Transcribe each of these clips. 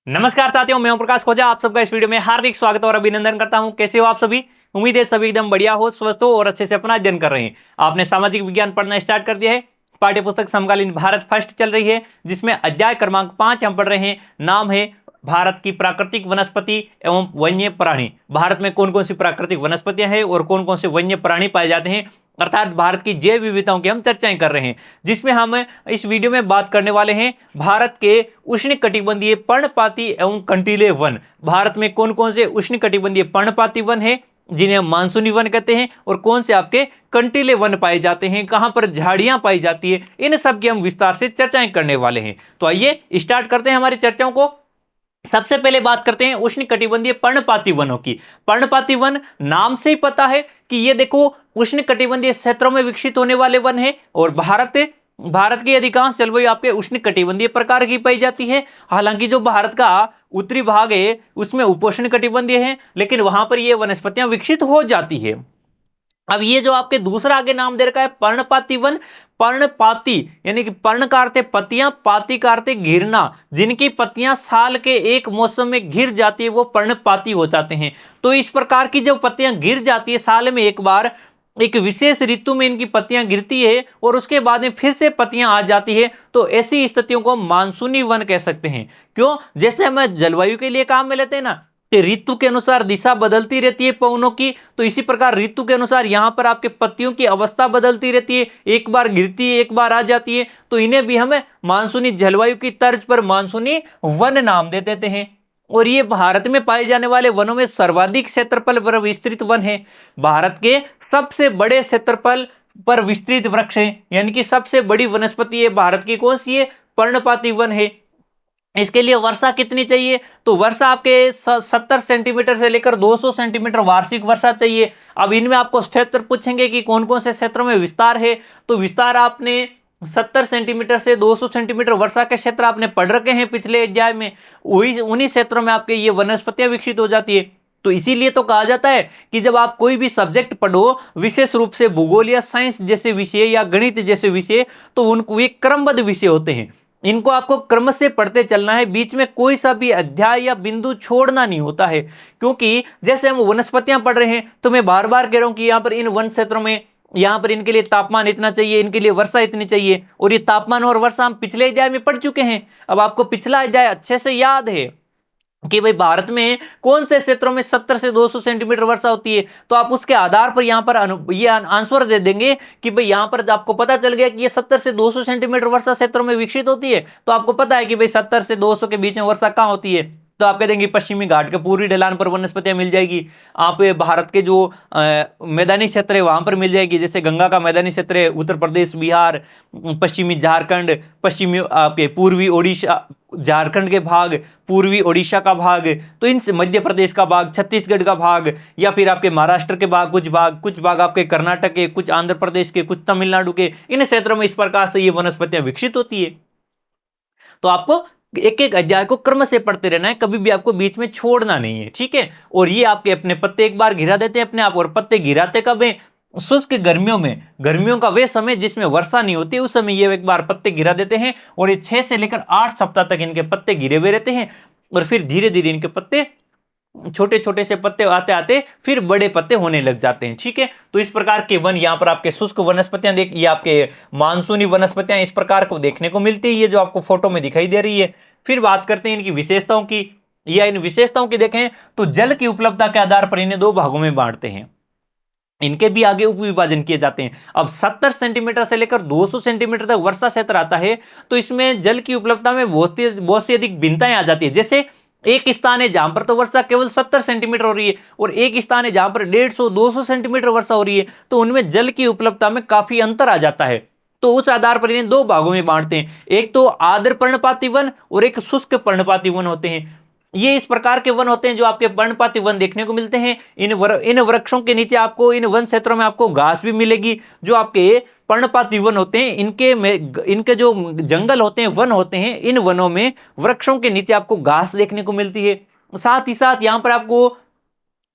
नमस्कार साथियों, मैं ओम प्रकाश खोजा। आप सबका इस वीडियो में हार्दिक स्वागत और अभिनंदन करता हूं। कैसे हो आप सभी? उम्मीद है सभी एकदम बढ़िया हो, स्वस्थ हो और अच्छे से अपना अध्ययन कर रहे हैं। आपने सामाजिक विज्ञान पढ़ना स्टार्ट कर दिया है। पाठ्य पुस्तक समकालीन भारत फर्स्ट चल रही है, जिसमें अध्याय क्रमांक 5 हम पढ़ रहे हैं। नाम है भारत की प्राकृतिक वनस्पति एवं वन्य प्राणी। भारत में कौन कौन सी प्राकृतिक वनस्पतियां हैं और कौन कौन से वन्य प्राणी पाए जाते हैं, अर्थात भारत की जैव विविधताओं की हम चर्चाएं कर रहे हैं। जिसमें हम इस वीडियो में बात करने वाले हैं भारत के उष्णकटिबंधीय पर्णपाती एवं कंटीले वन। भारत में कौन कौन से उष्णकटिबंधीय पर्णपाती वन है, जिन्हें हम मानसूनी वन कहते हैं, और कौन से आपके कंटीले वन पाए जाते हैं, कहां पर झाड़ियां पाई जाती है, इन सब की हम विस्तार से चर्चाएं करने वाले हैं। तो आइए स्टार्ट करते हैं हमारी चर्चाओं को। सबसे पहले बात करते हैं उष्णकटिबंधीय पर्णपाती वनों की। पर्णपाती वन नाम से ही पता है कि ये देखो उष्णकटिबंधीय क्षेत्रों में विकसित होने वाले वन है। और भारत की अधिकांश जलवायु आपके उष्णकटिबंधीय प्रकार की पाई जाती है। हालांकि जो भारत का उत्तरी भाग है उसमें उपोष्णकटिबंधीय है, लेकिन वहां पर ये वनस्पतियां विकसित हो जाती है। अब ये जो आपके दूसरा आगे नाम दे रखा है पर्णपाती वन। पर्णपाती यानी कि पर्ण का अर्थ है पत्तियां, पाती का अर्थ है घिरना। जिनकी पत्तियां साल के एक मौसम में घिर जाती है वो पर्णपाती हो जाते हैं। तो इस प्रकार की जब पत्तियां गिर जाती है साल में एक बार, एक विशेष ऋतु में इनकी पत्तियां गिरती है और उसके बाद में फिर से पत्तियां आ जाती है, तो ऐसी स्थितियों को मानसूनी वन कह सकते हैं। क्यों? जैसे हम जलवायु के लिए काम में लेते हैं ना कि ऋतु के अनुसार दिशा बदलती रहती है पवनों की, तो इसी प्रकार ऋतु के अनुसार यहां पर आपके पत्तियों की अवस्था बदलती रहती है, एक बार गिरती है एक बार आ जाती है। तो इन्हें भी हमें मानसूनी जलवायु की तर्ज पर मानसूनी वन नाम दे देते हैं। और ये भारत में पाए जाने वाले वनों में सर्वाधिक क्षेत्रफल पर विस्तृत वन है। भारत के सबसे बड़े क्षेत्रफल पर विस्तृत वृक्ष है, यानी कि सबसे बड़ी वनस्पति है भारत की कौन सी है? पर्णपाती वन है। इसके लिए वर्षा कितनी चाहिए? तो वर्षा आपके 70 सेंटीमीटर से लेकर 200 सेंटीमीटर वार्षिक वर्षा चाहिए। अब इनमें आपको क्षेत्र पूछेंगे कि कौन कौन से क्षेत्रों में विस्तार है, तो विस्तार आपने 70 सेंटीमीटर से 200 सेंटीमीटर वर्षा के क्षेत्र आपने पढ़ रखे हैं पिछले अध्याय में। वही उन्हीं क्षेत्रों में आपके ये वनस्पतियां विकसित हो जाती है। तो इसीलिए तो कहा जाता है कि जब आप कोई भी सब्जेक्ट पढ़ो, विशेष रूप से भूगोल या साइंस जैसे विषय या गणित जैसे विषय, तो उनको ये क्रमबद्ध विषय होते हैं। इनको आपको क्रम से पढ़ते चलना है, बीच में कोई सा भी अध्याय या बिंदु छोड़ना नहीं होता है। क्योंकि जैसे हम वनस्पतियां पढ़ रहे हैं, तो मैं बार बार कह रहा हूं कि यहां पर इन वन क्षेत्रों में यहां पर इनके लिए तापमान इतना चाहिए, इनके लिए वर्षा इतनी चाहिए। और ये तापमान और वर्षा हम पिछले अध्याय में पढ़ चुके हैं। अब आपको पिछला अध्याय अच्छे से याद है कि भाई भारत में कौन से क्षेत्रों में 70 से 200 सेंटीमीटर वर्षा होती है, तो आप उसके आधार पर यहां पर ये आंसर दे देंगे कि भाई यहां पर आपको पता चल गया कि ये 70 से 200 सेंटीमीटर वर्षा क्षेत्रों में विकसित होती है। तो आपको पता है कि भाई 70 से 200 के बीच में वर्षा कहां होती है, तो आप कह देंगे पश्चिमी घाट के पूर्वी ढलान पर वनस्पतियां मिल जाएगी। आप भारत के जो मैदानी क्षेत्र है वहां पर मिल जाएगी, जैसे गंगा का मैदानी क्षेत्र है उत्तर प्रदेश, बिहार, पश्चिमी झारखंड, पश्चिमी आपके पूर्वी ओडिशा, झारखंड के भाग, पूर्वी ओडिशा का भाग, तो इन मध्य प्रदेश का भाग, छत्तीसगढ़ का भाग, या फिर आपके महाराष्ट्र के भाग, कुछ भाग आपके कर्नाटक के, कुछ आंध्र प्रदेश के, कुछ तमिलनाडु के, इन क्षेत्रों में इस प्रकार से ये वनस्पतियां विकसित होती है। तो आपको एक एक अध्याय को क्रम से पढ़ते रहना है, कभी भी आपको बीच में छोड़ना नहीं है, ठीक है। और ये आपके अपने पत्ते एक बार गिरा देते हैं अपने आप, और पत्ते गिराते कब है? शुष्क गर्मियों में, गर्मियों का वे समय जिसमें वर्षा नहीं होती, उस समय ये एक बार पत्ते गिरा देते हैं। और ये 6 से लेकर 8 सप्ताह तक इनके पत्ते गिरे हुए रहते हैं। और फिर धीरे धीरे इनके पत्ते, छोटे छोटे से पत्ते आते आते फिर बड़े पत्ते होने लग जाते हैं, ठीक है। तो इस प्रकार के वन यहाँ पर आपके शुष्क वनस्पतियां देख, ये आपके मानसूनी वनस्पतियां इस प्रकार को देखने को मिलती है, ये जो आपको फोटो में दिखाई दे रही है। फिर बात करते हैं इनकी विशेषताओं की, या इन विशेषताओं की देखें तो जल की उपलब्धता के आधार पर इन्हें 2 भागों में बांटते हैं। इनके भी आगे उप विभाजन किए जाते हैं। अब 70 सेंटीमीटर से लेकर 200 सेंटीमीटर तक वर्षा क्षेत्र आता है, तो इसमें जल की उपलब्धता में बहुत सी अधिक भिन्नताएं आ जाती है। जैसे एक स्थान है जहां पर तो वर्षा केवल 70 सेंटीमीटर हो रही है, और एक स्थान है जहां पर 150-200 सेंटीमीटर वर्षा हो रही है, तो उनमें जल की उपलब्धता में काफी अंतर आ जाता है। तो उस आधार पर इन्हें 2 भागों में बांटते हैं, एक तो आर्द्र पर्णपाती वन और एक शुष्क पर्णपाती वन होते हैं। ये इस प्रकार के वन होते हैं जो आपके पर्णपाती वन देखने को मिलते हैं। इन वृक्षों के नीचे आपको, इन वन क्षेत्रों में आपको घास भी मिलेगी। जो आपके पर्णपाती वन होते हैं इनके जो जंगल होते हैं, वन होते हैं, इन वनों में वृक्षों के नीचे आपको घास देखने को मिलती है। साथ ही साथ यहाँ पर आपको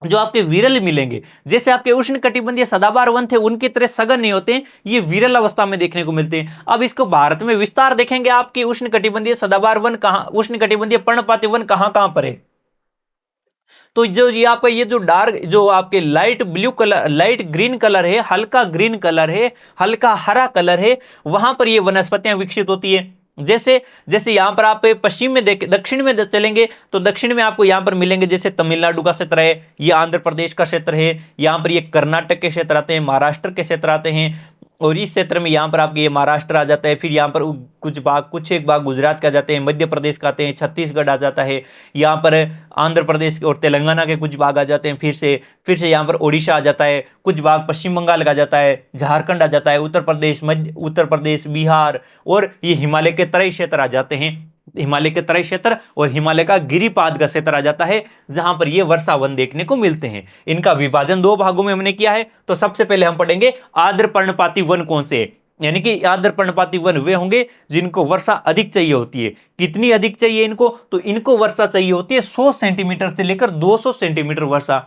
जो आपके विरल मिलेंगे, जैसे आपके उष्ण कटिबंधीय सदाबहार वन थे उनकी तरह सघन नहीं होते, ये विरल अवस्था में देखने को मिलते हैं। अब इसको भारत में विस्तार देखेंगे आपकी उष्ण कटिबंधीय सदाबहार वन कहां, उष्ण कटिबंधीय पर्णपाती वन कहां कहां पर है। तो जो ये आपका ये जो डार्क जो आपके light blue colour, light green colour है, हल्का ग्रीन कलर है, हल्का हरा कलर है, वहां पर ये वनस्पतियां विकसित होती है। जैसे जैसे यहां पर आप पश्चिम में देख, दक्षिण में चलेंगे तो दक्षिण में आपको यहां पर मिलेंगे, जैसे तमिलनाडु का क्षेत्र है, ये आंध्र प्रदेश का क्षेत्र है, यहां पर ये कर्नाटक के क्षेत्र आते हैं, महाराष्ट्र के क्षेत्र आते हैं, और इस क्षेत्र में यहाँ पर आपके ये महाराष्ट्र आ जाता है, फिर यहाँ पर कुछ एक भाग गुजरात के आ जाते हैं, मध्य प्रदेश का आते हैं, छत्तीसगढ़ आ जाता है, यहाँ पर आंध्र प्रदेश और तेलंगाना के कुछ भाग आ जाते हैं, फिर से यहाँ पर ओडिशा आ जाता है, कुछ भाग पश्चिम बंगाल का आ जाता है, झारखंड आ जाता है, उत्तर प्रदेश, बिहार, और ये हिमालय के तराई क्षेत्र आ जाते हैं, हिमालय के तराई क्षेत्र और हिमालय का गिरिपाद का क्षेत्र आ जाता है, जहां पर ये वर्षा वन देखने को मिलते हैं। इनका विभाजन दो भागों में हमने किया है। तो सबसे पहले हम पढ़ेंगे आर्द्र पर्णपाती वन कौन से, यानी कि आर्द्र पर्णपाती वन वे होंगे जिनको वर्षा अधिक चाहिए होती है। कितनी अधिक चाहिए इनको, तो इनको वर्षा चाहिए होती है 100 सेंटीमीटर से लेकर 200 सेंटीमीटर वर्षा।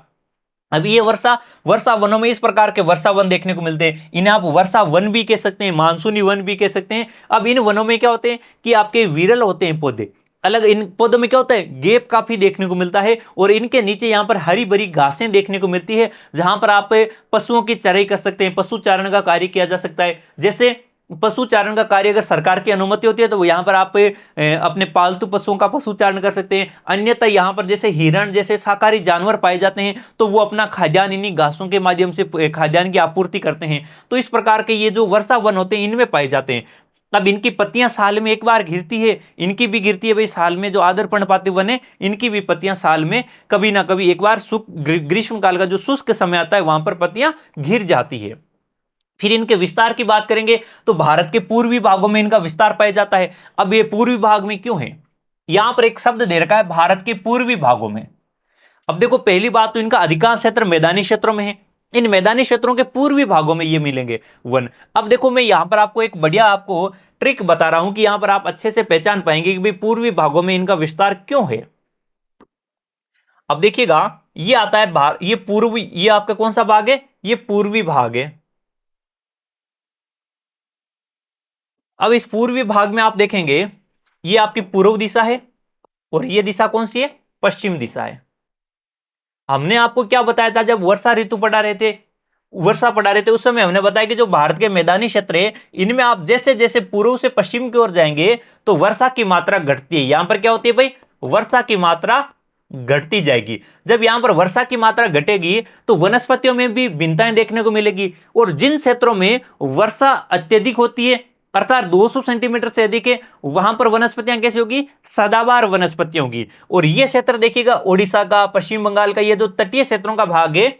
अब ये वर्षा वनों में इस प्रकार के वर्षा वन देखने को मिलते हैं। इन्हें आप वर्षा वन भी कह सकते हैं, मानसूनी वन भी कह सकते हैं। अब इन वनों में क्या होते हैं कि आपके विरल होते हैं पौधे, अलग इन पौधों में क्या होता है, गैप काफी देखने को मिलता है, और इनके नीचे यहाँ पर हरी भरी घासें देखने को मिलती है, जहां पर आप पशुओं की चराई कर सकते हैं, पशु चारण का कार्य किया जा सकता है। जैसे पशु चारण का कार्य अगर सरकार की अनुमति होती है तो यहाँ पर आप अपने पालतू पशुओं का पशु चारण कर सकते हैं। अन्यथा यहाँ पर जैसे हिरण जैसे शाकाहारी जानवर पाए जाते हैं तो वो अपना खाद्यान्न इन्हीं घासों के माध्यम से खाद्यान्न की आपूर्ति करते हैं। तो इस प्रकार के ये जो वर्षा वन होते हैं इनमें पाए जाते हैं। अब इनकी पत्तियां साल में एक बार गिरती है, इनकी भी गिरती है भाई साल में, जो आदर पर्णपाती वन है इनकी भी पत्तियां साल में कभी ना कभी एक बार ग्रीष्म काल का जो शुष्क समय आता है वहां पर पत्तियां घिर जाती है। फिर इनके विस्तार की बात करेंगे तो भारत के पूर्वी भागों में इनका विस्तार पाया जाता है। अब ये पूर्वी भाग में क्यों है, यहां पर एक शब्द दे रखा है भारत के पूर्वी भागों में। अब देखो पहली बात तो इनका अधिकांश क्षेत्र मैदानी क्षेत्रों में है, इन मैदानी क्षेत्रों के पूर्वी भागों में ये मिलेंगे वन। अब देखो मैं यहां पर आपको एक बढ़िया आपको ट्रिक बता रहा हूं कि यहां पर आप अच्छे से पहचान पाएंगे कि भाई पूर्वी भागों में इनका विस्तार क्यों है। अब देखिएगा ये आता है ये पूर्वी, ये आपका कौन सा भाग है, ये पूर्वी भाग है। अब इस पूर्वी भाग में आप देखेंगे ये आपकी पूर्व दिशा है, और ये दिशा कौन सी है, पश्चिम दिशा है। हमने आपको क्या बताया था जब वर्षा पढ़ा रहे थे उस समय हमने बताया कि जो भारत के मैदानी क्षेत्र है इनमें आप जैसे जैसे पूर्व से पश्चिम की ओर जाएंगे तो वर्षा की मात्रा घटती है। यहां पर क्या होती है भाई, वर्षा की मात्रा घटती जाएगी। जब यहां पर वर्षा की मात्रा घटेगी तो वनस्पतियों में भी भिन्नताएं देखने को मिलेगी, और जिन क्षेत्रों में वर्षा अत्यधिक होती है अर्थात 200 सेंटीमीटर से अधिक है वहां पर वनस्पतियां कैसी होगी, सदाबहार वनस्पतियां होगी। और ये क्षेत्र देखिएगा ओडिशा का, पश्चिम बंगाल का, ये जो तटीय क्षेत्रों का भाग है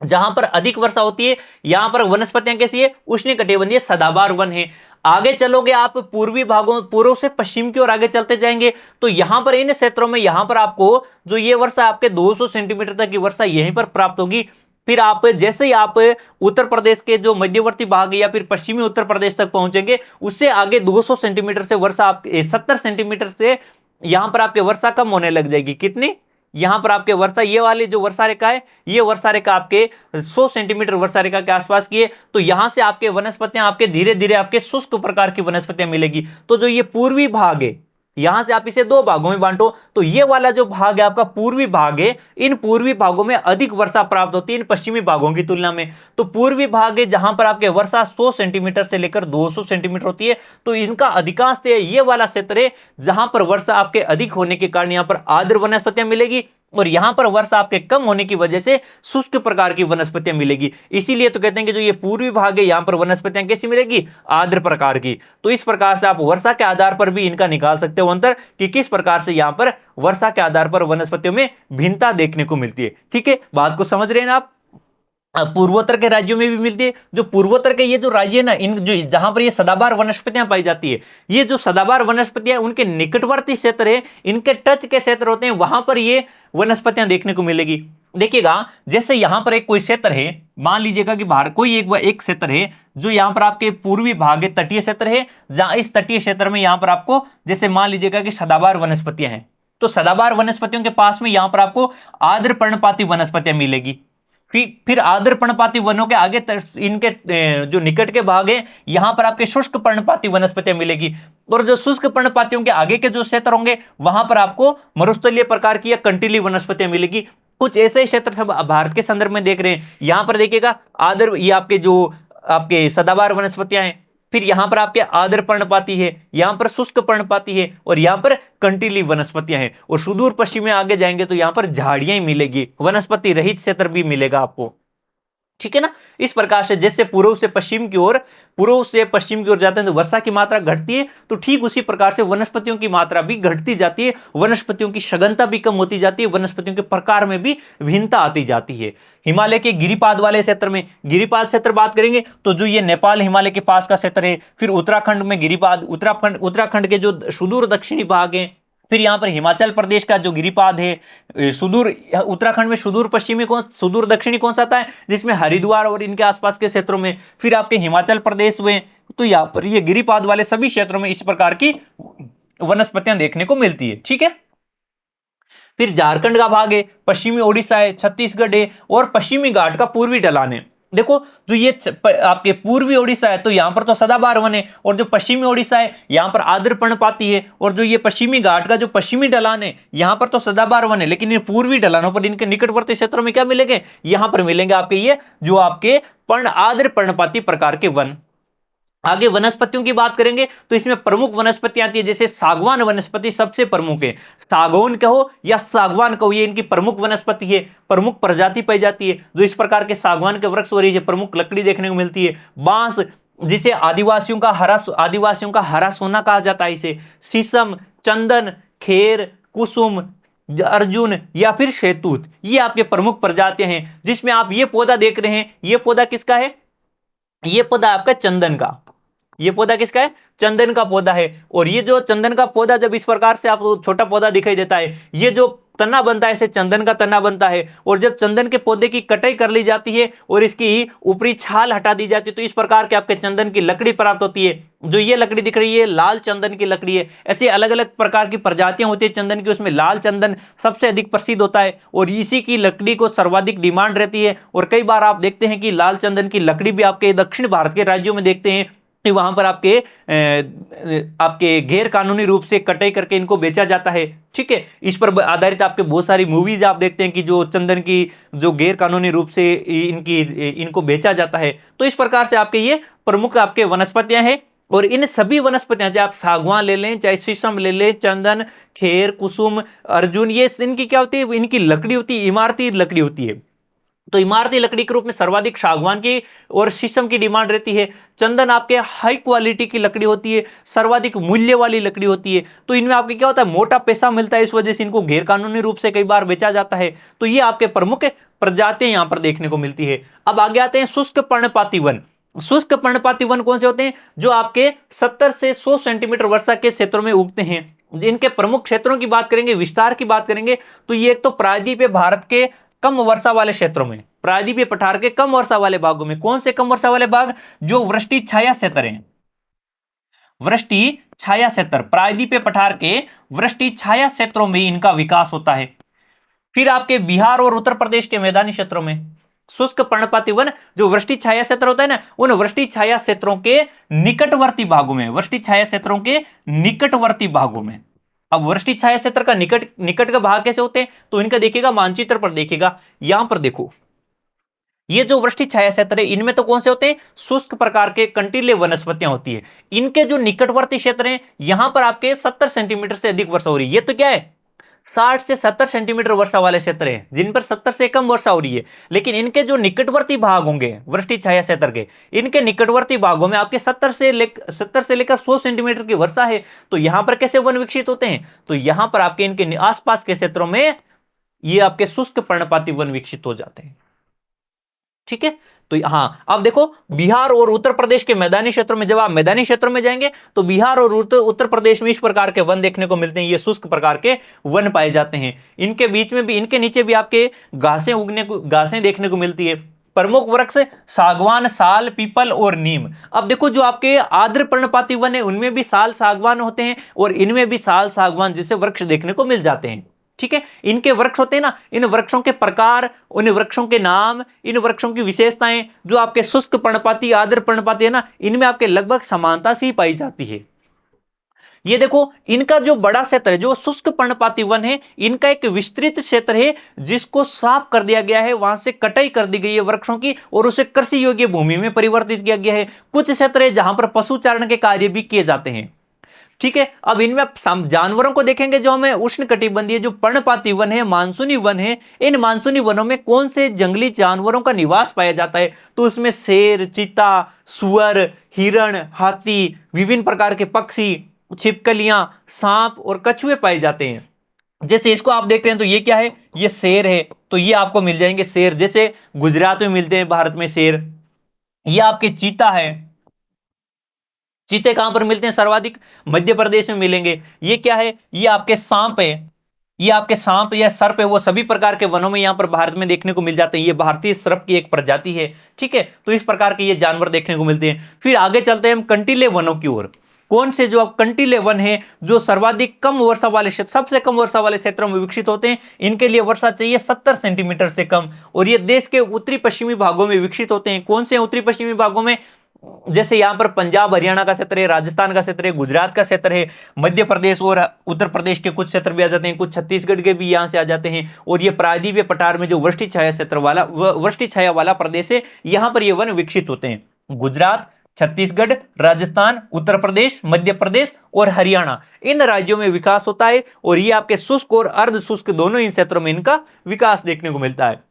जहां पर अधिक वर्षा होती है यहां पर वनस्पतियां कैसी है, उष्णकटिबंधीय सदाबहार वन है। आगे चलोगे आप पूर्वी भागों, पूर्व से पश्चिम की ओर आगे चलते जाएंगे तो यहां पर इन क्षेत्रों में यहां पर आपको जो ये वर्षा आपके 200 सेंटीमीटर तक की वर्षा यहीं पर प्राप्त होगी। फिर आप जैसे ही आप उत्तर प्रदेश के जो मध्यवर्ती भाग या फिर पश्चिमी उत्तर प्रदेश तक पहुंचेंगे उससे आगे 200 सेंटीमीटर से वर्षा आप 70 सेंटीमीटर से यहां पर आपके वर्षा कम होने लग जाएगी। कितनी, यहां पर आपके वर्षा, ये वाली जो वर्षा रेखा है ये वर्षा रेखा आपके 100 सेंटीमीटर वर्षा रेखा के आसपास की है। तो यहां से आपके वनस्पतियां आपके धीरे धीरे आपके शुष्क प्रकार की वनस्पतियां मिलेगी। तो जो ये पूर्वी भाग है यहां से आप इसे दो भागों में बांटो, तो ये वाला जो भाग है आपका पूर्वी भाग है, इन पूर्वी भागों में अधिक वर्षा प्राप्त होती है इन पश्चिमी भागों की तुलना में। तो पूर्वी भाग है जहां पर आपके वर्षा 100 सेंटीमीटर से लेकर 200 सेंटीमीटर होती है, तो इनका अधिकांश ये वाला क्षेत्र है जहां पर वर्षा आपके अधिक होने के कारण यहां पर आर्द्र वनस्पतियां मिलेगी, और यहां पर वर्षा आपके कम होने की वजह से शुष्क प्रकार की वनस्पतियां मिलेगी। इसीलिए तो कहते हैं कि जो ये पूर्वी भाग है यहां पर वनस्पतियां कैसी मिलेगी, आर्द्र प्रकार की। तो इस प्रकार से आप वर्षा के आधार पर भी इनका निकाल सकते हो अंतर कि किस प्रकार से यहां पर वर्षा के आधार पर वनस्पतियों में भिन्नता देखने को मिलती है। ठीक है, बात को समझ रहे हैं ना आप। पूर्वोत्तर के राज्यों में भी मिलती है। जो पूर्वोत्तर के ये जो राज्य है ना, इन जो जहां पर ये सदाबहार वनस्पतियां पाई जाती है, ये जो सदाबहार वनस्पतियां उनके निकटवर्ती क्षेत्र है, इनके टच के क्षेत्र होते हैं, वहां पर ये वनस्पतियां देखने को मिलेगी। देखिएगा जैसे यहां पर एक कोई क्षेत्र है, मान लीजिएगा कि बाहर कोई एक क्षेत्र है जो यहां पर आपके पूर्वी भाग है, तटीय क्षेत्र है, जहां इस तटीय क्षेत्र में यहां पर आपको जैसे मान लीजिएगा कि सदाबहार वनस्पतियां हैं। तो सदाबहार वनस्पतियों के पास में यहां पर आपको आर्द्र पर्णपाती वनस्पतियां मिलेगी। फिर आर्द्र पर्णपाती वनों के आगे इनके जो निकट के भाग है यहां पर आपके शुष्क पर्णपाती वनस्पतियां मिलेगी, और जो शुष्क पर्णपातियों के आगे के जो क्षेत्र होंगे वहां पर आपको मरुस्थलीय प्रकार की या कंटीली वनस्पतियां मिलेगी। कुछ ऐसे क्षेत्र भारत के संदर्भ में देख रहे हैं, यहां पर देखिएगा आर्द्र, ये आपके जो आपके सदाबहार वनस्पतियां हैं, फिर यहां पर आपके आर्द्र पर्णपाती है, यहां पर शुष्क पर्णपाती है, और यहां पर कंटीली वनस्पतियां हैं, और सुदूर पश्चिम में आगे जाएंगे तो यहां पर झाड़ियां ही मिलेगी, वनस्पति रहित क्षेत्र भी मिलेगा आपको। ठीक है ना। इस प्रकार से जैसे पूर्व से पश्चिम की ओर जाते हैं तो वर्षा की मात्रा घटती है, तो ठीक उसी प्रकार से वनस्पतियों की मात्रा भी घटती जाती है, वनस्पतियों की सघनता भी कम होती जाती है, वनस्पतियों के प्रकार में भी भिन्नता आती जाती है। हिमालय के गिरिपाद वाले क्षेत्र में, गिरिपाद क्षेत्र बात करेंगे तो जो ये नेपाल हिमालय के पास का क्षेत्र है, फिर उत्तराखंड में गिरिपाद, उत्तराखंड के जो सुदूर दक्षिणी भाग है, फिर यहां पर हिमाचल प्रदेश का जो गिरिपाद है, सुदूर उत्तराखंड में सुदूर दक्षिणी कौन सा आता है, जिसमें हरिद्वार और इनके आसपास के क्षेत्रों में, फिर आपके हिमाचल प्रदेश में, तो यहां पर ये गिरिपाद वाले सभी क्षेत्रों में इस प्रकार की वनस्पतियां देखने को मिलती है। ठीक है। फिर झारखंड का भाग है, पश्चिमी ओडिशा है, छत्तीसगढ़ है, और पश्चिमी घाट का पूर्वी ढलान है। देखो जो ये आपके पूर्वी ओडिशा है तो यहां पर तो सदाबहार वन है, और जो पश्चिमी ओडिशा है यहां पर आर्द्र पर्णपाती है, और जो ये पश्चिमी घाट का जो पश्चिमी ढलान है यहां पर तो सदाबहार वन है, लेकिन इन पूर्वी ढलानों पर इनके निकटवर्ती क्षेत्रों में क्या मिलेंगे, यहां पर मिलेंगे आपके ये जो आपके आर्द्र पर्णपाती प्रकार के वन। आगे वनस्पतियों की बात करेंगे तो इसमें प्रमुख वनस्पति आती है, जैसे सागवान वनस्पति सबसे प्रमुख है, सागौन कहो या सागवान कहो, ये इनकी प्रमुख वनस्पति है, प्रमुख प्रजाति पाई जाती है, जो इस प्रकार के सागवान के वृक्ष और ये प्रमुख लकड़ी देखने को मिलती है। बांस, जिसे आदिवासियों का हरा सोना कहा जाता है इसे, शीशम, चंदन, खेर, कुसुम, अर्जुन या फिर शहतूत, ये आपके प्रमुख प्रजातियां हैं। जिसमें आप ये पौधा देख रहे हैं, ये पौधा किसका है, ये पौधा आपका चंदन का, ये पौधा किसका है, चंदन का पौधा है। और ये जो चंदन का पौधा जब इस प्रकार से आपको छोटा पौधा दिखाई देता है, ये जो तना बनता है इसे चंदन का तना बनता है, और जब चंदन के पौधे की कटाई कर ली जाती है और इसकी ऊपरी छाल हटा दी जाती है तो इस प्रकार के आपके चंदन की लकड़ी प्राप्त होती है। जो ये लकड़ी दिख रही है लाल चंदन की लकड़ी है। ऐसे अलग अलग प्रकार की प्रजातियां होती है चंदन की, उसमें लाल चंदन सबसे अधिक प्रसिद्ध होता है और इसी की लकड़ी को सर्वाधिक डिमांड रहती है। और कई बार आप देखते हैं कि लाल चंदन की लकड़ी भी आपके दक्षिण भारत के राज्यों में देखते हैं कि वहां पर आपके गैर कानूनी रूप से कटाई करके इनको बेचा जाता है। ठीक है, इस पर आधारित आपके बहुत सारी मूवीज आप देखते हैं कि जो चंदन की जो गैर कानूनी रूप से इनको बेचा जाता है। तो इस प्रकार से आपके ये प्रमुख आपके वनस्पतियां हैं। और इन सभी वनस्पतियां, चाहे आप सागवान ले लें, चाहे शीशम ले लें, चंदन, खेर, कुसुम, अर्जुन, ये इनकी क्या होती है, इनकी लकड़ी होती है, इमारती लकड़ी होती है। तो इमारती लकड़ी के रूप में सर्वाधिक सागवान की और शीशम की डिमांड रहती है। चंदन आपके हाई क्वालिटी की लकड़ी होती है, सर्वाधिक मूल्य वाली लकड़ी होती है। तो इनमें आपके क्या होता है, मोटा पैसा मिलता है, इस वजह से इनको गैर कानूनी रूप से कई बार बेचा जाता है। तो ये आपके प्रमुख प्रजातियां यहां पर देखने को मिलती है। अब आगे आते हैं शुष्क पर्णपाती वन। शुष्क पर्णपाती वन कौन से होते हैं, जो आपके 70 से 100 सेंटीमीटर वर्षा के क्षेत्रों में उगते हैं। इनके प्रमुख क्षेत्रों की बात करेंगे, विस्तार की बात करेंगे तो ये एक तो प्रायद्वीपीय भारत के कम वर्षा वाले क्षेत्रों में, प्रायद्वीपीय पठार के कम वर्षा वाले भागों में। कौन से कम वर्षा वाले भाग, जो वृष्टि छाया क्षेत्र हैं, वृष्टि छाया क्षेत्र, प्रायद्वीपीय पठार के वृष्टि छाया क्षेत्रों में इनका विकास होता है। फिर आपके बिहार और उत्तर प्रदेश के मैदानी क्षेत्रों में शुष्क पर्णपाती वन, जो वृष्टि छाया क्षेत्र होता है ना, उन वृष्टि छाया क्षेत्रों के निकटवर्ती भागों में, वृष्टि छाया क्षेत्रों के निकटवर्ती भागों में। अब वृष्टि छाया क्षेत्र का निकट का भाग कैसे होते हैं, तो इनका देखिएगा मानचित्र पर देखिएगा, यहां पर देखो ये जो वृष्टि छाया क्षेत्र है इनमें तो कौन से होते हैं, शुष्क प्रकार के कंटीले वनस्पतियां होती है। इनके जो निकटवर्ती क्षेत्र हैं यहां पर आपके 70 सेंटीमीटर से अधिक वर्षा हो रही है। ये तो क्या है, 60 से 70 सेंटीमीटर वर्षा वाले क्षेत्र हैं जिन पर 70 से कम वर्षा हो रही है। लेकिन इनके जो निकटवर्ती भाग होंगे वृष्टि छाया क्षेत्र के, इनके निकटवर्ती भागों में आपके 70 से लेकर 100 सेंटीमीटर की वर्षा है। तो यहां पर कैसे वन विकसित होते हैं, तो यहां पर आपके इनके आसपास के क्षेत्रों में ये आपके शुष्क पर्णपाती वन विकसित हो जाते हैं। ठीक है, तो हाँ अब देखो बिहार और उत्तर प्रदेश के मैदानी क्षेत्रों में, जब आप मैदानी क्षेत्रों में जाएंगे तो बिहार और उत्तर प्रदेश में इस प्रकार के वन देखने को मिलते हैं। ये शुष्क प्रकार के वन पाए जाते हैं। इनके बीच में भी, इनके नीचे भी आपके घासें देखने को मिलती है। प्रमुख वृक्ष सागवान, साल, पीपल और नीम। अब देखो जो आपके आर्द्र पर्णपाती वन है उनमें भी साल, सागवान होते हैं और इनमें भी साल, सागवान जैसे वृक्ष देखने को मिल जाते हैं। ठीक है, इनके वृक्ष होते हैं ना, इन वृक्षों के प्रकार, उन वृक्षों के नाम, इन वृक्षों की विशेषताएं जो आपके शुष्क पर्णपाती, आर्द्र पर्णपाती है ना, इनमें आपके लगभग समानता सी पाई जाती है। ये देखो इनका जो बड़ा क्षेत्र है, जो शुष्क पर्णपाती वन है, इनका एक विस्तृत क्षेत्र है जिसको साफ कर दिया गया है, वहां से कटाई कर दी गई है वृक्षों की और उसे कृषि योग्य भूमि में परिवर्तित किया गया है। कुछ क्षेत्र है जहां पर पशुचारण के कार्य भी किए जाते हैं। ठीक है, अब इनमें जानवरों को देखेंगे, जो हमें उष्ण कटिबंधीय जो पर्णपाती वन है, मानसूनी वन है, इन मानसूनी वनों में कौन से जंगली जानवरों का निवास पाया जाता है, तो उसमें शेर, चीता, सुअर, हिरण, हाथी, विभिन्न प्रकार के पक्षी, छिपकलियां, सांप और कछुए पाए जाते हैं। जैसे इसको आप देख रहे हैं तो ये क्या है, ये शेर है, तो ये आपको मिल जाएंगे शेर, जैसे गुजरात में मिलते हैं भारत में शेर। ये आपके चीता है, चीते कहां पर मिलते हैं सर्वाधिक, मध्य प्रदेश में मिलेंगे। ये क्या है, ये आपके सांप है, ये आपके सांप या सर्प है, वो सभी प्रकार के वनों में यहां पर भारत में देखने को मिल जाते हैं। ये भारतीय सर्प की एक प्रजाति है। ठीक है, तो इस प्रकार के ये जानवर देखने को मिलते हैं। फिर आगे चलते हैं हम कंटीले वनों की ओर। कौन से जो कंटीले वन है, जो सर्वाधिक कम वर्षा वाले क्षेत्र, सबसे कम वर्षा वाले क्षेत्रों में विकसित होते हैं। इनके लिए वर्षा चाहिए 70 सेंटीमीटर से कम, और ये देश के उत्तरी पश्चिमी भागों में विकसित होते हैं। कौन से उत्तरी पश्चिमी भागों में, जैसे यहां पर पंजाब हरियाणा का क्षेत्र है, राजस्थान का क्षेत्र है, गुजरात का क्षेत्र है, मध्य प्रदेश और उत्तर प्रदेश के कुछ क्षेत्र भी आ जाते हैं, कुछ छत्तीसगढ़ के भी यहां से आ जाते हैं। और ये प्रायद्वीपीय पठार में जो वृष्टि छाया क्षेत्र वाला, वृष्टि छाया वाला प्रदेश है, यहां पर ये वन विकसित होते हैं। गुजरात, छत्तीसगढ़, राजस्थान, उत्तर प्रदेश, मध्य प्रदेश और हरियाणा, इन राज्यों में विकास होता है। और ये आपके शुष्क और अर्ध शुष्क दोनों इन क्षेत्रों में इनका विकास देखने को मिलता है।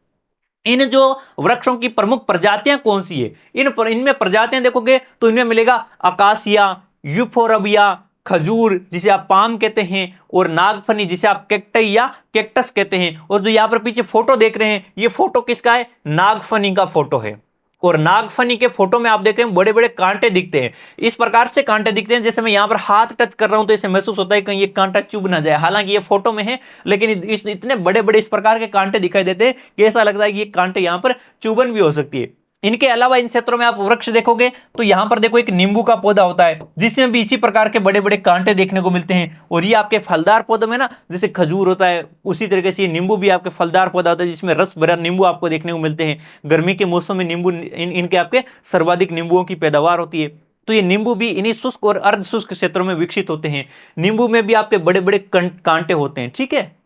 इन जो वृक्षों की प्रमुख प्रजातियां कौन सी है, इनमें प्रजातियां देखोगे तो इनमें मिलेगा अकासिया, यूफोरबिया, खजूर जिसे आप पाम कहते हैं, और नागफनी जिसे आप कैक्टई या कैक्टस कहते हैं। और जो यहां पर पीछे फोटो देख रहे हैं, ये फोटो किसका है, नागफनी का फोटो है। और नागफनी के फोटो में आप देख रहे हैं बड़े बड़े कांटे दिखते हैं, इस प्रकार से कांटे दिखते हैं, जैसे मैं यहां पर हाथ टच कर रहा हूं तो इसे महसूस होता है कहीं ये कांटा चुभ ना जाए। हालांकि ये फोटो में है, लेकिन इस इतने बड़े बड़े इस प्रकार के कांटे दिखाई देते हैं कि ऐसा लगता है कि ये कांटे यहां पर चुभन भी हो सकती है। इनके अलावा इन क्षेत्रों में आप वृक्ष देखोगे तो यहां पर देखो एक नींबू का पौधा होता है, जिसमें भी इसी प्रकार के बड़े बड़े कांटे देखने को मिलते हैं। और ये आपके फलदार पौधों में ना, जैसे खजूर होता है, उसी तरीके से ये नींबू भी आपके फलदार पौधा होता है, जिसमें रस भरा नींबू आपको देखने को मिलते हैं। गर्मी के मौसम में नींबू, इनके आपके सर्वाधिक नींबुओं की पैदावार होती है। तो ये नींबू भी इन्हीं शुष्क और अर्ध शुष्क क्षेत्रों में विकसित होते हैं। नींबू में भी आपके बड़े बड़े कांटे होते हैं। ठीक है,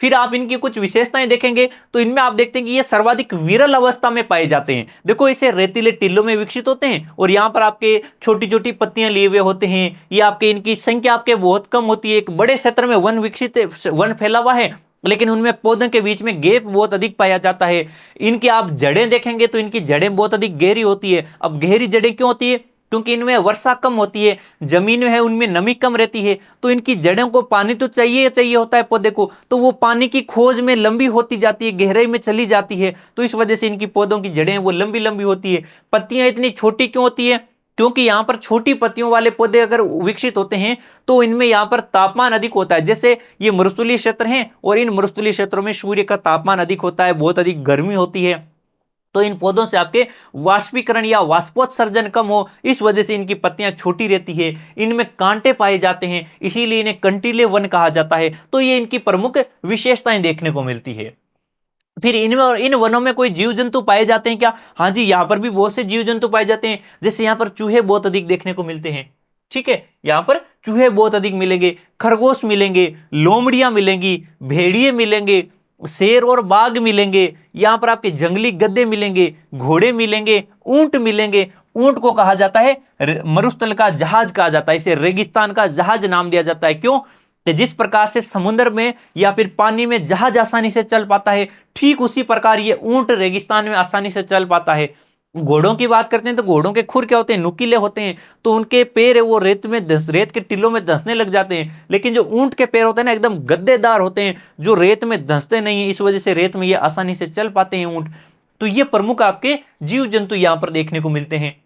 फिर आप इनकी कुछ विशेषताएं देखेंगे तो इनमें आप देखते हैं कि ये सर्वाधिक विरल अवस्था में पाए जाते हैं। देखो इसे रेतीले टीलों में विकसित होते हैं, और यहाँ पर आपके छोटी छोटी पत्तियां लिए हुए होते हैं। ये आपके, इनकी संख्या आपके बहुत कम होती है। एक बड़े क्षेत्र में वन फैला हुआ है, लेकिन उनमें पौधों के बीच में गैप बहुत अधिक पाया जाता है। इनकी आप जड़ें देखेंगे तो इनकी जड़ें बहुत अधिक गहरी होती है। अब गहरी जड़ें क्यों होती है, क्योंकि इनमें वर्षा कम होती है, जमीन है उनमें नमी कम रहती है, तो इनकी जड़ों को पानी तो चाहिए चाहिए होता है पौधे को, तो वो पानी की खोज में लंबी होती जाती है, गहराई में चली जाती है। तो इस वजह से इनकी पौधों की जड़ें वो लंबी लंबी होती है। पत्तियां इतनी छोटी क्यों होती है, क्योंकि यहाँ पर छोटी पत्तियों वाले पौधे अगर विकसित होते हैं तो इनमें यहाँ पर तापमान अधिक होता है। जैसे ये मरुस्थलीय क्षेत्र हैं, और इन मरुस्थलीय क्षेत्रों में सूर्य का तापमान अधिक होता है, बहुत अधिक गर्मी होती है, तो इन पौधों से आपके वाष्पीकरण या वाष्पोत्सर्जन कम हो, इस वजह से इनकी पत्तियां छोटी रहती है। इनमें कांटे पाए जाते हैं, इसीलिए इन्हें कंटीले वन कहा जाता है। तो ये इनकी प्रमुख विशेषताएं देखने को मिलती है। फिर इनमें, इन वनों में कोई जीव जंतु पाए जाते हैं क्या, हाँ जी, यहाँ पर भी बहुत से जीव जंतु पाए जाते हैं। जैसे यहाँ पर चूहे बहुत अधिक देखने को मिलते हैं। ठीक है, यहाँ पर चूहे बहुत अधिक मिलेंगे, खरगोश मिलेंगे, लोमड़ियां मिलेंगी, भेड़िए मिलेंगे, शेर और बाघ मिलेंगे, यहां पर आपके जंगली गधे मिलेंगे, घोड़े मिलेंगे, ऊंट मिलेंगे। ऊंट को कहा जाता है मरुस्थल का जहाज कहा जाता है, इसे रेगिस्तान का जहाज नाम दिया जाता है। क्यों, कि जिस प्रकार से समुद्र में या फिर पानी में जहाज आसानी से चल पाता है, ठीक उसी प्रकार ये ऊंट रेगिस्तान में आसानी से चल पाता है। घोड़ों की बात करते हैं तो घोड़ों के खुर क्या होते हैं, नुकीले होते हैं, तो उनके पैर है वो रेत के टिल्लों में धंसने लग जाते हैं। लेकिन जो ऊंट के पैर होते हैं ना, एकदम गद्देदार होते हैं, जो रेत में धंसते नहीं है, इस वजह से रेत में ये आसानी से चल पाते हैं ऊंट। तो ये प्रमुख आपके जीव जंतु यहां पर देखने को मिलते हैं।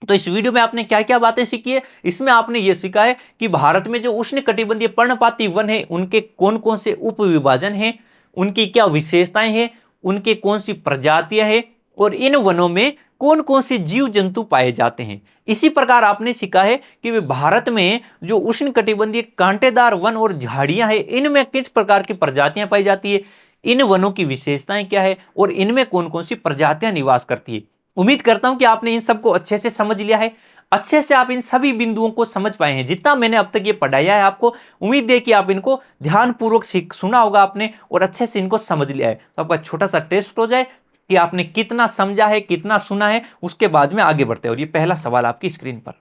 तो इस वीडियो में आपने क्या क्या बातें सीखी है, इसमें आपने ये सीखा है कि भारत में जो उष्ण कटिबंधीय पर्णपाती वन है, उनके कौन कौन से उप विभाजन है, उनकी क्या विशेषताएं हैं, उनके कौन सी प्रजातियां हैं, और इन वनों में कौन कौन से जीव जंतु पाए जाते हैं। इसी प्रकार आपने सीखा है कि भारत में जो उष्णकटिबंधीय कांटेदार वन और झाड़ियां हैं, इनमें किस प्रकार की प्रजातियां पाई जाती है, इन वनों की विशेषताएं क्या है और इनमें कौन कौन सी प्रजातियां निवास करती है। उम्मीद करता हूं कि आपने इन सबको अच्छे से समझ लिया है, अच्छे से आप इन सभी बिंदुओं को समझ पाए हैं। जितना मैंने अब तक ये पढ़ाया है आपको, उम्मीद है कि आप इनको ध्यानपूर्वक सुना होगा आपने और अच्छे से इनको समझ लिया है। तो आपका छोटा सा टेस्ट हो जाए कि आपने कितना समझा है, कितना सुना है, उसके बाद में आगे बढ़ते हैं। और ये पहला सवाल आपकी स्क्रीन पर,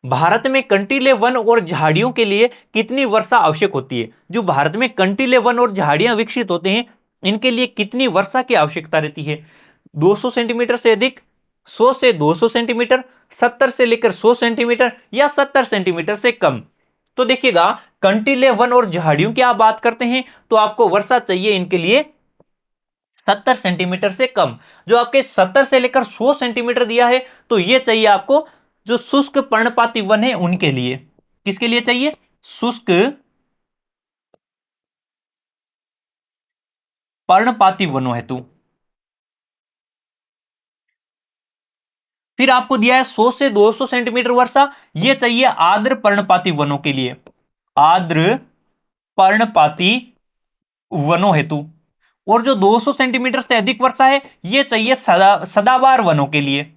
भारत में कंटीले वन और झाड़ियों के लिए कितनी वर्षा आवश्यक होती है। जो भारत में कंटीले वन और झाड़ियां विकसित होते हैं, इनके लिए कितनी वर्षा की आवश्यकता रहती है। 200 सेंटीमीटर से अधिक, 100 से 200 सेंटीमीटर, 70 से लेकर 100 सेंटीमीटर या 70 सेंटीमीटर से कम। तो देखिएगा, कंटीले वन और झाड़ियों की आप बात करते हैं तो आपको वर्षा चाहिए इनके लिए 70 सेंटीमीटर से कम। जो आपके 70 से लेकर 100 सेंटीमीटर दिया है, तो यह चाहिए आपको जो शुष्क पर्णपाती वन है उनके लिए। किसके लिए चाहिए? शुष्क पर्णपाती वनों हेतु। फिर आपको दिया है 100 से 200 सेंटीमीटर वर्षा, यह चाहिए आर्द्र पर्णपाती वनों के लिए, आर्द्र पर्णपाती वनों हेतु। और जो 200 सेंटीमीटर से अधिक वर्षा है, यह चाहिए सदाबहार वनों के लिए।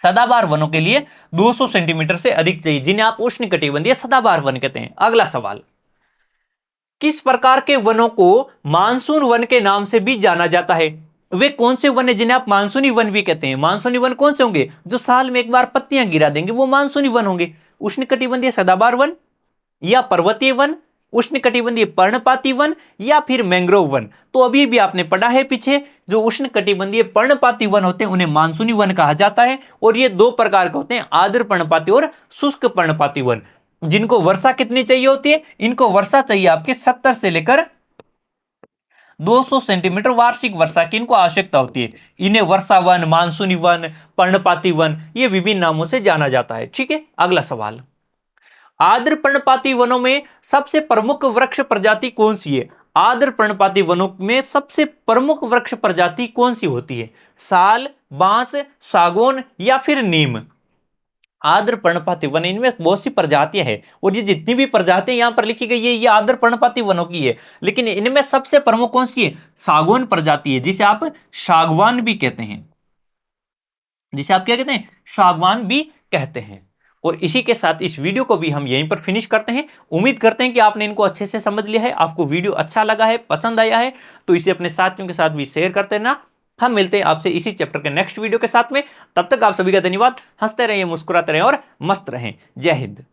सदाबहार वनों के लिए 200 सेंटीमीटर से अधिक चाहिए, जिन्हें आप उष्णकटिबंधीय सदाबहार वन कहते हैं। अगला सवाल, किस प्रकार के वनों को मानसून वन के नाम से भी जाना जाता है। वे कौन से वन है जिन्हें आप मानसूनी वन भी कहते हैं। मानसूनी वन कौन से होंगे? जो साल में एक बार पत्तियां गिरा देंगे, वो मानसूनी वन होंगे। उष्णकटिबंधीय सदाबहार वन या पर्वतीय वन, उष्णकटिबंधीय पर्णपाती वन या फिर मैंग्रोव वन। तो अभी भी आपने पढ़ा है पीछे, जो उष्णकटिबंधीय पर्णपाती वन होते हैं उन्हें मानसूनी वन कहा जाता है। और ये दो प्रकार के होते हैं, आर्द्र पर्णपाती और शुष्क पर्णपाती वन। जिनको वर्षा कितनी चाहिए होती है? इनको वर्षा चाहिए आपके 70 से लेकर 200 सेंटीमीटर वार्षिक वर्षा की इनको आवश्यकता होती है। इन्हें वर्षा वन, मानसूनी वन, पर्णपाती वन, ये विभिन्न नामों से जाना जाता है। ठीक है, अगला सवाल, आर्द्र पर्णपाती वनों में सबसे प्रमुख वृक्ष प्रजाति कौन सी है। आर्द्र पर्णपाती वनों में सबसे प्रमुख वृक्ष प्रजाति कौन सी होती है? साल, बांस, सागौन या फिर नीम। आर्द्र पर्णपाती वन, इनमें बहुत सी प्रजातियां हैं और ये जितनी भी प्रजातियां यहां पर लिखी गई है, ये आर्द्र पर्णपाती वनों की है। लेकिन इनमें सबसे प्रमुख कौन सी है? सागौन प्रजाति है, जिसे आप सागवान भी कहते हैं। जिसे आप क्या कहते हैं? सागवान भी कहते हैं। और इसी के साथ इस वीडियो को भी हम यहीं पर फिनिश करते हैं। उम्मीद करते हैं कि आपने इनको अच्छे से समझ लिया है, आपको वीडियो अच्छा लगा है, पसंद आया है, तो इसे अपने साथियों के साथ भी शेयर करते रहना। हम मिलते हैं आपसे इसी चैप्टर के नेक्स्ट वीडियो के साथ में। तब तक आप सभी का धन्यवाद। हंसते रहें, मुस्कुराते रहें और मस्त रहें। जय हिंद।